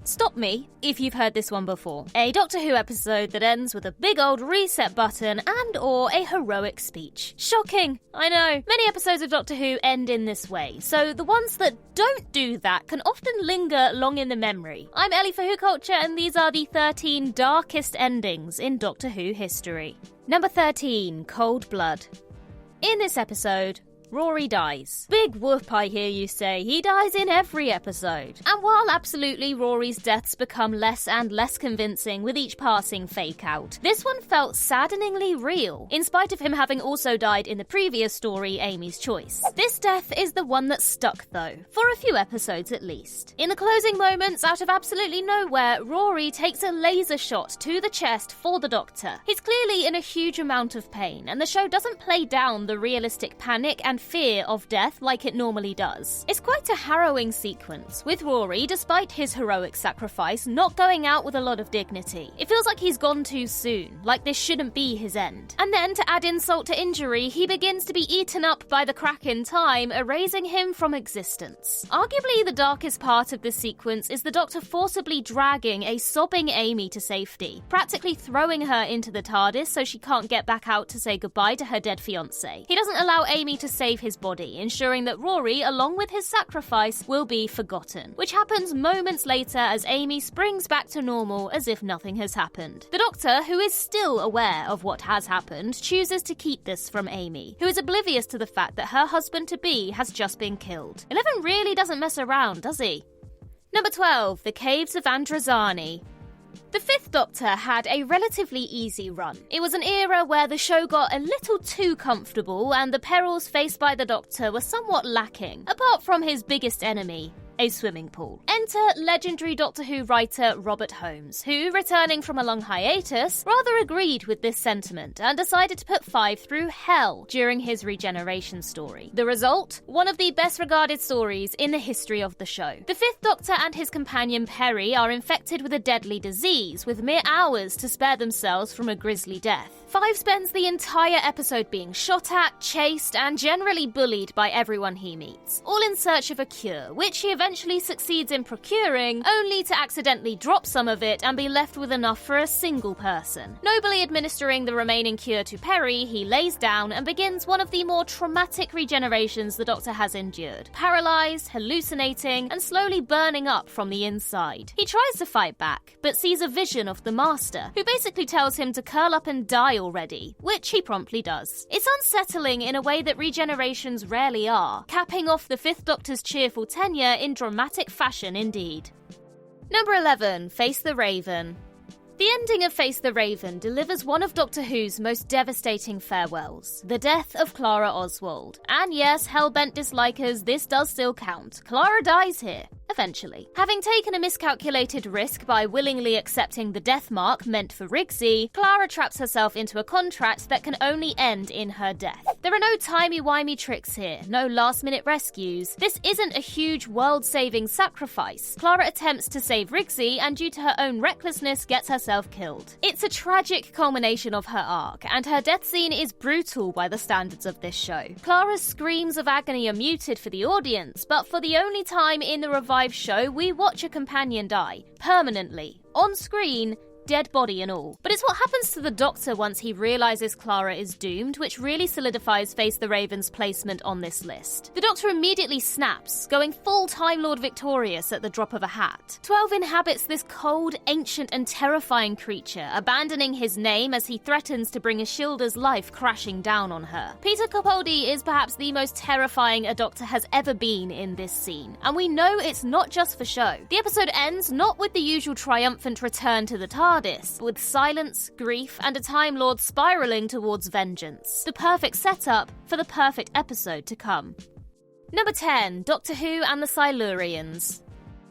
Stop me if you've heard this one before. A Doctor Who episode that ends with a big old reset button and or a heroic speech. Shocking, I know. Many episodes of Doctor Who end in this way, so the ones that don't do that can often linger long in the memory. I'm Ellie for Who Culture, and these are the 13 darkest endings in Doctor Who history. Number 13, Cold Blood. In this episode, Rory dies. Big whoop, I hear you say. He dies in every episode. And while absolutely Rory's deaths become less and less convincing with each passing fake out, this one felt saddeningly real, in spite of him having also died in the previous story, Amy's Choice. This death is the one that stuck though, for a few episodes at least. In the closing moments, out of absolutely nowhere, Rory takes a laser shot to the chest for the Doctor. He's clearly in a huge amount of pain, and the show doesn't play down the realistic panic and fear of death like it normally does. It's quite a harrowing sequence, with Rory, despite his heroic sacrifice, not going out with a lot of dignity. It feels like he's gone too soon, like this shouldn't be his end. And then, to add insult to injury, he begins to be eaten up by the Kraken time, erasing him from existence. Arguably the darkest part of this sequence is the Doctor forcibly dragging a sobbing Amy to safety, practically throwing her into the TARDIS so she can't get back out to say goodbye to her dead fiancé. He doesn't allow Amy to save his body, ensuring that Rory, along with his sacrifice, will be forgotten, which happens moments later as Amy springs back to normal as if nothing has happened. The Doctor, who is still aware of what has happened, chooses to keep this from Amy, who is oblivious to the fact that her husband-to-be has just been killed. 11 really doesn't mess around, does he? Number 12, The Caves of Andraani. The Fifth Doctor had a relatively easy run. It was an era where the show got a little too comfortable and the perils faced by the Doctor were somewhat lacking, apart from his biggest enemy, a swimming pool. Enter legendary Doctor Who writer Robert Holmes, who, returning from a long hiatus, rather agreed with this sentiment and decided to put Five through hell during his regeneration story. The result? One of the best regarded stories in the history of the show. The Fifth Doctor and his companion Perry are infected with a deadly disease, with mere hours to spare themselves from a grisly death. Five spends the entire episode being shot at, chased, and generally bullied by everyone he meets, all in search of a cure, which he eventually succeeds in procuring, only to accidentally drop some of it and be left with enough for a single person. Nobly administering the remaining cure to Perry, he lays down and begins one of the more traumatic regenerations the Doctor has endured, paralysed, hallucinating, and slowly burning up from the inside. He tries to fight back, but sees a vision of the Master, who basically tells him to curl up and die already, which he promptly does. It's unsettling in a way that regenerations rarely are, capping off the Fifth Doctor's cheerful tenure in dramatic fashion indeed. Number 11, Face the Raven. The ending of Face the Raven delivers one of Doctor Who's most devastating farewells, the death of Clara Oswald. And yes, hellbent dislikers, this does still count. Clara dies here. Eventually. Having taken a miscalculated risk by willingly accepting the death mark meant for Rigsy, Clara traps herself into a contract that can only end in her death. There are no timey-wimey tricks here, no last-minute rescues. This isn't a huge world-saving sacrifice. Clara attempts to save Rigsy and due to her own recklessness gets herself killed. It's a tragic culmination of her arc, and her death scene is brutal by the standards of this show. Clara's screams of agony are muted for the audience, but for the only time in the revived show, we watch a companion die, permanently, on screen, dead body and all. But it's what happens to the Doctor once he realises Clara is doomed, which really solidifies Face the Raven's placement on this list. The Doctor immediately snaps, going full Time Lord Victorious at the drop of a hat. 12 inhabits this cold, ancient and terrifying creature, abandoning his name as he threatens to bring Ishilda's life crashing down on her. Peter Capaldi is perhaps the most terrifying a Doctor has ever been in this scene, and we know it's not just for show. The episode ends not with the usual triumphant return to the TARDIS, with silence, grief, and a Time Lord spiralling towards vengeance. The perfect setup for the perfect episode to come. Number 10, Doctor Who and the Silurians.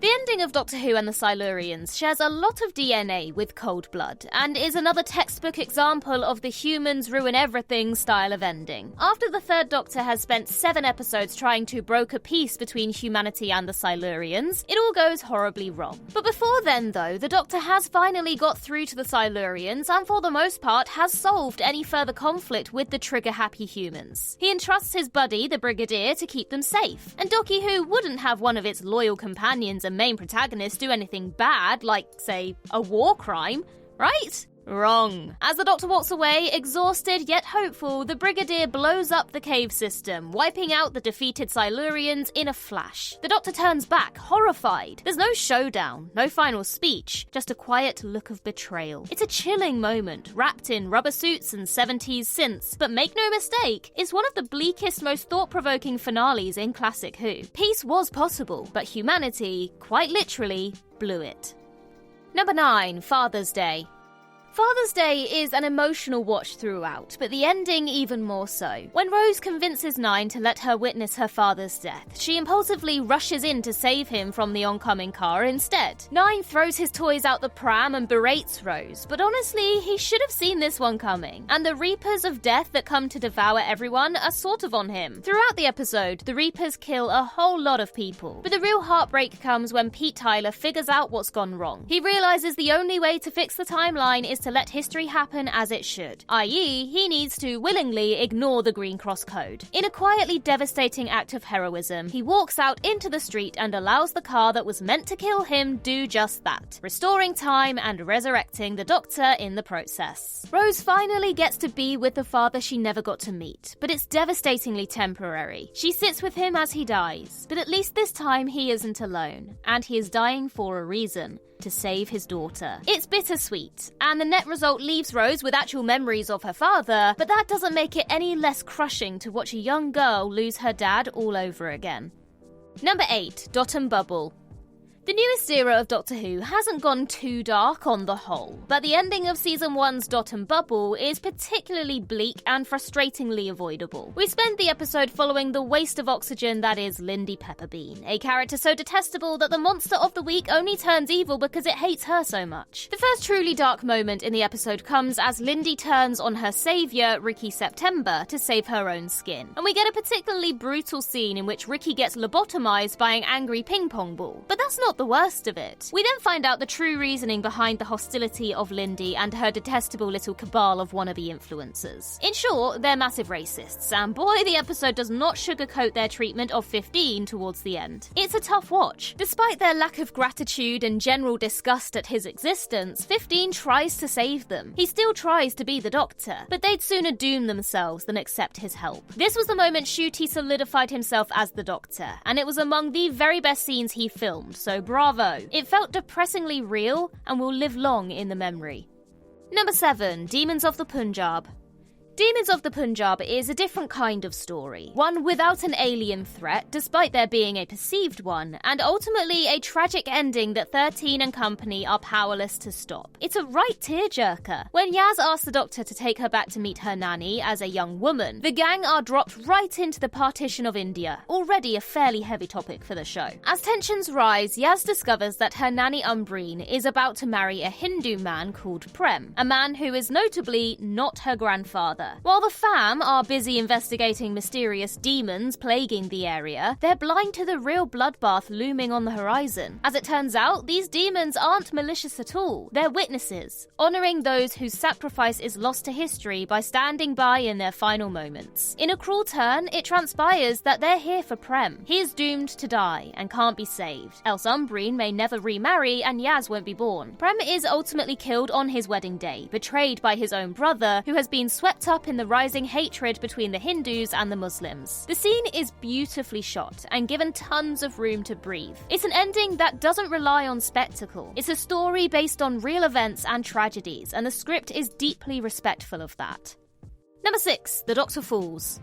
The ending of Doctor Who and the Silurians shares a lot of DNA with Cold Blood, and is another textbook example of the humans ruin everything style of ending. After the Third Doctor has spent 7 episodes trying to broker peace between humanity and the Silurians, it all goes horribly wrong. But before then though, the Doctor has finally got through to the Silurians and for the most part has solved any further conflict with the trigger-happy humans. He entrusts his buddy, the Brigadier, to keep them safe, and Doctor Who wouldn't have one of its loyal companions the main protagonist do anything bad, like, say, a war crime, right? Wrong. As the Doctor walks away, exhausted yet hopeful, the Brigadier blows up the cave system, wiping out the defeated Silurians in a flash. The Doctor turns back, horrified. There's no showdown, no final speech, just a quiet look of betrayal. It's a chilling moment, wrapped in rubber suits and 70s synths, but make no mistake, it's one of the bleakest, most thought-provoking finales in classic Who. Peace was possible, but humanity, quite literally, blew it. Number 9, Father's Day. Father's Day is an emotional watch throughout, but the ending even more so. When Rose convinces Nine to let her witness her father's death, she impulsively rushes in to save him from the oncoming car instead. Nine throws his toys out the pram and berates Rose, but honestly, he should have seen this one coming. And the Reapers of Death that come to devour everyone are sort of on him. Throughout the episode, the Reapers kill a whole lot of people, but the real heartbreak comes when Pete Tyler figures out what's gone wrong. He realizes the only way to fix the timeline is to let history happen as it should, i.e., he needs to willingly ignore the Green Cross Code. In a quietly devastating act of heroism, he walks out into the street and allows the car that was meant to kill him do just that, restoring time and resurrecting the Doctor in the process. Rose finally gets to be with the father she never got to meet, but it's devastatingly temporary. She sits with him as he dies, but at least this time he isn't alone, and he is dying for a reason. To save his daughter. It's bittersweet, and the net result leaves Rose with actual memories of her father, but that doesn't make it any less crushing to watch a young girl lose her dad all over again. Number 8, Dot and Bubble. The newest era of Doctor Who hasn't gone too dark on the whole, but the ending of Season 1's Dot and Bubble is particularly bleak and frustratingly avoidable. We spend the episode following the waste of oxygen that is Lindy Pepperbean, a character so detestable that the monster of the week only turns evil because it hates her so much. The first truly dark moment in the episode comes as Lindy turns on her saviour, Ricky September, to save her own skin. And we get a particularly brutal scene in which Ricky gets lobotomized by an angry ping pong ball. But that's not the worst of it. We then find out the true reasoning behind the hostility of Lindy and her detestable little cabal of wannabe influencers. In short, they're massive racists, and boy, the episode does not sugarcoat their treatment of 15 towards the end. It's a tough watch. Despite their lack of gratitude and general disgust at his existence, 15 tries to save them. He still tries to be the Doctor, but they'd sooner doom themselves than accept his help. This was the moment Ncuti solidified himself as the Doctor, and it was among the very best scenes he filmed, so bravo. It felt depressingly real and will live long in the memory. Number 7, Demons of the Punjab. Demons of the Punjab is a different kind of story, one without an alien threat, despite there being a perceived one, and ultimately a tragic ending that 13 and company are powerless to stop. It's a right tearjerker. When Yaz asks the Doctor to take her back to meet her nanny as a young woman, the gang are dropped right into the partition of India, already a fairly heavy topic for the show. As tensions rise, Yaz discovers that her nanny Umbreen is about to marry a Hindu man called Prem, a man who is notably not her grandfather. While the fam are busy investigating mysterious demons plaguing the area, they're blind to the real bloodbath looming on the horizon. As it turns out, these demons aren't malicious at all. They're witnesses, honouring those whose sacrifice is lost to history by standing by in their final moments. In a cruel turn, it transpires that they're here for Prem. He is doomed to die and can't be saved, else Umbreen may never remarry and Yaz won't be born. Prem is ultimately killed on his wedding day, betrayed by his own brother, who has been swept up in the rising hatred between the Hindus and the Muslims. The scene is beautifully shot and given tons of room to breathe. It's an ending that doesn't rely on spectacle. It's a story based on real events and tragedies, and the script is deeply respectful of that. Number 6, The Doctor Falls.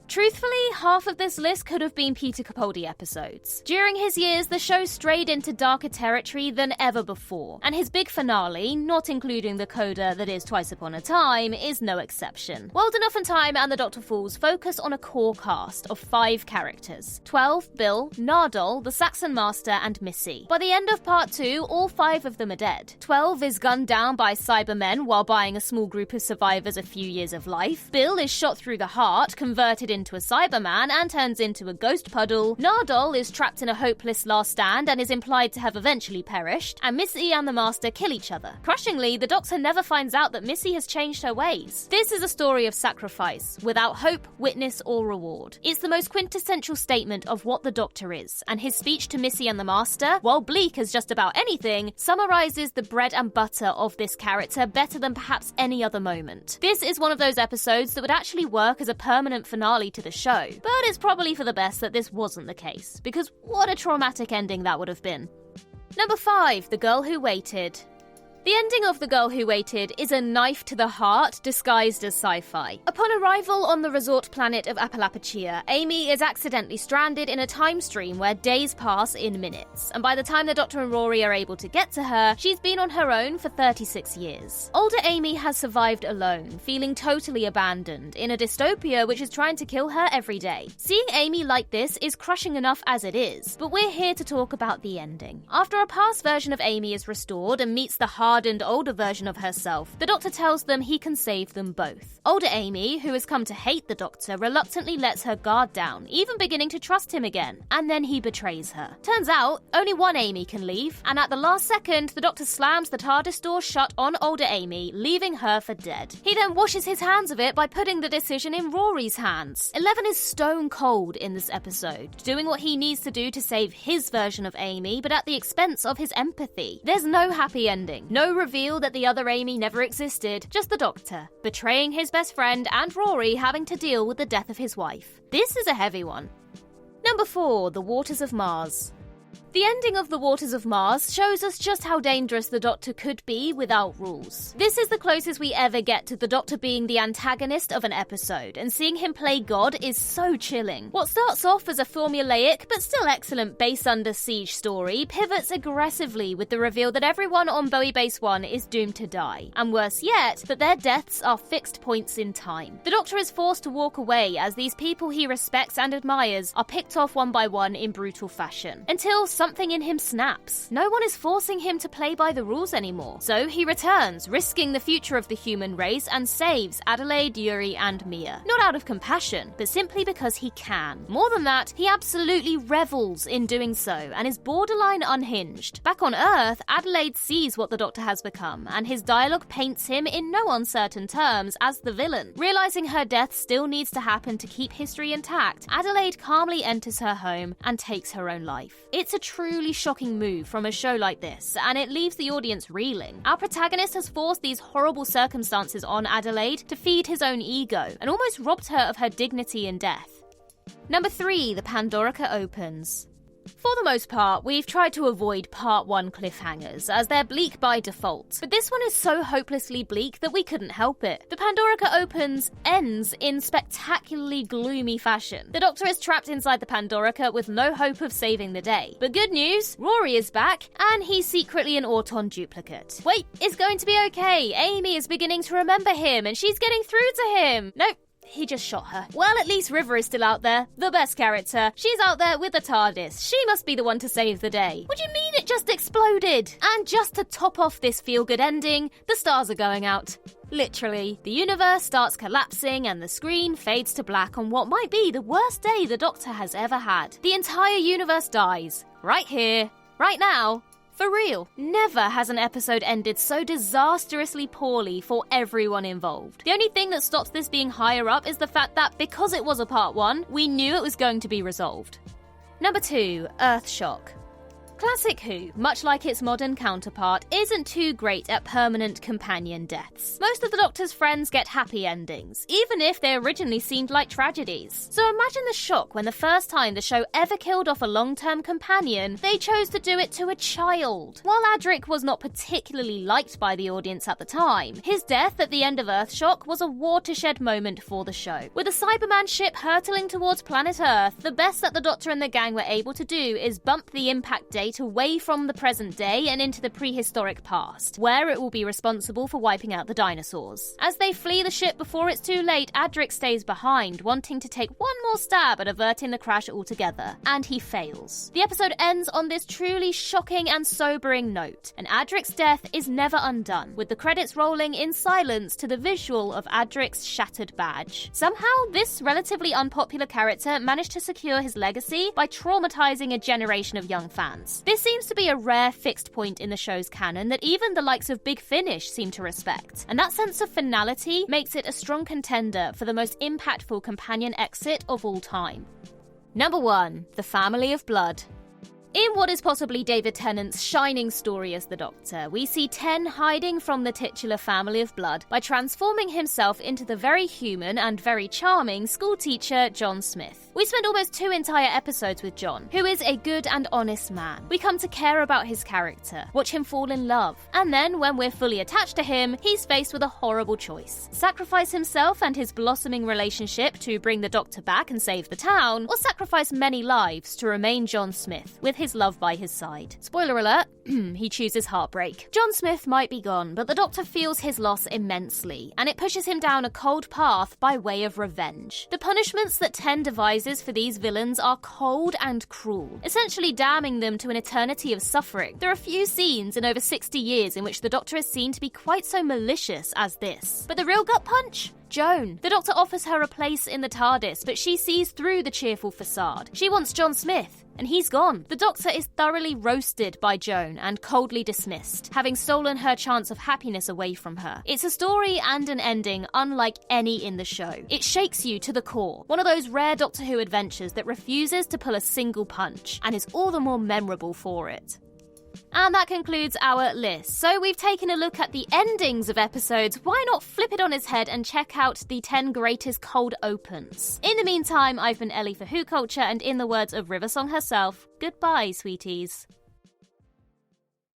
Truthfully, half of this list could have been Peter Capaldi episodes. During his years, the show strayed into darker territory than ever before, and his big finale, not including the coda that is Twice Upon a Time, is no exception. World Enough and Time and The Doctor Falls focus on a core cast of 5 characters: 12, Bill, Nardole, the Saxon Master, and Missy. By the end of Part 2, all 5 of them are dead. 12 is gunned down by Cybermen while buying a small group of survivors a few years of life. Bill is shot through the heart, converted into into a Cyberman and turns into a ghost puddle, Nardole is trapped in a hopeless last stand and is implied to have eventually perished, and Missy and the Master kill each other. Crushingly, the Doctor never finds out that Missy has changed her ways. This is a story of sacrifice, without hope, witness, or reward. It's the most quintessential statement of what the Doctor is, and his speech to Missy and the Master, while bleak as just about anything, summarizes the bread and butter of this character better than perhaps any other moment. This is one of those episodes that would actually work as a permanent finale to the show, but it's probably for the best that this wasn't the case, because what a traumatic ending that would have been. Number 5, The Girl Who Waited. The ending of The Girl Who Waited is a knife to the heart disguised as sci-fi. Upon arrival on the resort planet of Apalapachia, Amy is accidentally stranded in a time stream where days pass in minutes, and by the time the Doctor and Rory are able to get to her, she's been on her own for 36 years. Older Amy has survived alone, feeling totally abandoned, in a dystopia which is trying to kill her every day. Seeing Amy like this is crushing enough as it is, but we're here to talk about the ending. After a past version of Amy is restored and meets the hardened older version of herself, the Doctor tells them he can save them both. Older Amy, who has come to hate the Doctor, reluctantly lets her guard down, even beginning to trust him again, and then he betrays her. Turns out, only one Amy can leave, and at the last second, the Doctor slams the TARDIS door shut on older Amy, leaving her for dead. He then washes his hands of it by putting the decision in Rory's hands. 11 is stone cold in this episode, doing what he needs to do to save his version of Amy, but at the expense of his empathy. There's no happy ending, no reveal that the other Amy never existed, just the Doctor, betraying his best friend and Rory having to deal with the death of his wife. This is a heavy one. Number 4, The Waters of Mars. The ending of The Waters of Mars shows us just how dangerous the Doctor could be without rules. This is the closest we ever get to the Doctor being the antagonist of an episode, and seeing him play God is so chilling. What starts off as a formulaic but still excellent base under siege story pivots aggressively with the reveal that everyone on Bowie Base 1 is doomed to die, and worse yet, that their deaths are fixed points in time. The Doctor is forced to walk away as these people he respects and admires are picked off one by one in brutal fashion, until something in him snaps. No one is forcing him to play by the rules anymore. So he returns, risking the future of the human race, and saves Adelaide, Yuri, and Mia. Not out of compassion, but simply because he can. More than that, he absolutely revels in doing so, and is borderline unhinged. Back on Earth, Adelaide sees what the Doctor has become, and his dialogue paints him in no uncertain terms as the villain. Realizing her death still needs to happen to keep history intact, Adelaide calmly enters her home and takes her own life. It's a truly shocking move from a show like this, and it leaves the audience reeling. Our protagonist has forced these horrible circumstances on Adelaide to feed his own ego, and almost robbed her of her dignity in death. Number 3, The Pandora opens. For the most part, we've tried to avoid Part 1 cliffhangers, as they're bleak by default. But this one is so hopelessly bleak that we couldn't help it. The Pandora ends in spectacularly gloomy fashion. The Doctor is trapped inside the Pandora with no hope of saving the day. But good news, Rory is back, and he's secretly an Auton duplicate. Wait, it's going to be okay. Amy is beginning to remember him, and she's getting through to him. Nope. He just shot her. Well, at least River is still out there, the best character. She's out there with the TARDIS. She must be the one to save the day. What do you mean it just exploded? And just to top off this feel-good ending, the stars are going out. Literally, the universe starts collapsing and the screen fades to black on what might be the worst day the Doctor has ever had. The entire universe dies. Right here, right now. For real, never has an episode ended so disastrously poorly for everyone involved. The only thing that stops this being higher up is the fact that because it was a Part 1, we knew it was going to be resolved. Number 2, Earthshock. Classic Who, much like its modern counterpart, isn't too great at permanent companion deaths. Most of the Doctor's friends get happy endings, even if they originally seemed like tragedies. So imagine the shock when the first time the show ever killed off a long-term companion, they chose to do it to a child. While Adric was not particularly liked by the audience at the time, his death at the end of Earthshock was a watershed moment for the show. With a Cyberman ship hurtling towards planet Earth, the best that the Doctor and the gang were able to do is bump the impact date flight away from the present day and into the prehistoric past, where it will be responsible for wiping out the dinosaurs. As they flee the ship before it's too late, Adric stays behind, wanting to take one more stab at averting the crash altogether, and he fails. The episode ends on this truly shocking and sobering note, and Adric's death is never undone, with the credits rolling in silence to the visual of Adric's shattered badge. Somehow, this relatively unpopular character managed to secure his legacy by traumatizing a generation of young fans. This seems to be a rare fixed point in the show's canon that even the likes of Big Finish seem to respect, and that sense of finality makes it a strong contender for the most impactful companion exit of all time. Number 1. The Family of Blood. In what is possibly David Tennant's shining story as the Doctor, we see Ten hiding from the titular family of blood by transforming himself into the very human and very charming schoolteacher John Smith. We spend almost 2 entire episodes with John, who is a good and honest man. We come to care about his character, watch him fall in love, and then when we're fully attached to him, he's faced with a horrible choice. Sacrifice himself and his blossoming relationship to bring the Doctor back and save the town, or sacrifice many lives to remain John Smith, with his love by his side. Spoiler alert, he chooses heartbreak. John Smith might be gone, but the Doctor feels his loss immensely, and it pushes him down a cold path by way of revenge. The punishments that Ten devises for these villains are cold and cruel, essentially damning them to an eternity of suffering. There are few scenes in over 60 years in which the Doctor is seen to be quite so malicious as this. But the real gut punch? Joan. The Doctor offers her a place in the TARDIS, but she sees through the cheerful facade. She wants John Smith, and he's gone. The Doctor is thoroughly roasted by Joan and coldly dismissed, having stolen her chance of happiness away from her. It's a story and an ending unlike any in the show. It shakes you to the core. One of those rare Doctor Who adventures that refuses to pull a single punch, and is all the more memorable for it. And that concludes our list. So we've taken a look at the endings of episodes. Why not flip it on its head and check out the 10 greatest cold opens? In the meantime, I've been Ellie for Who Culture, and in the words of Riversong herself, goodbye, sweeties.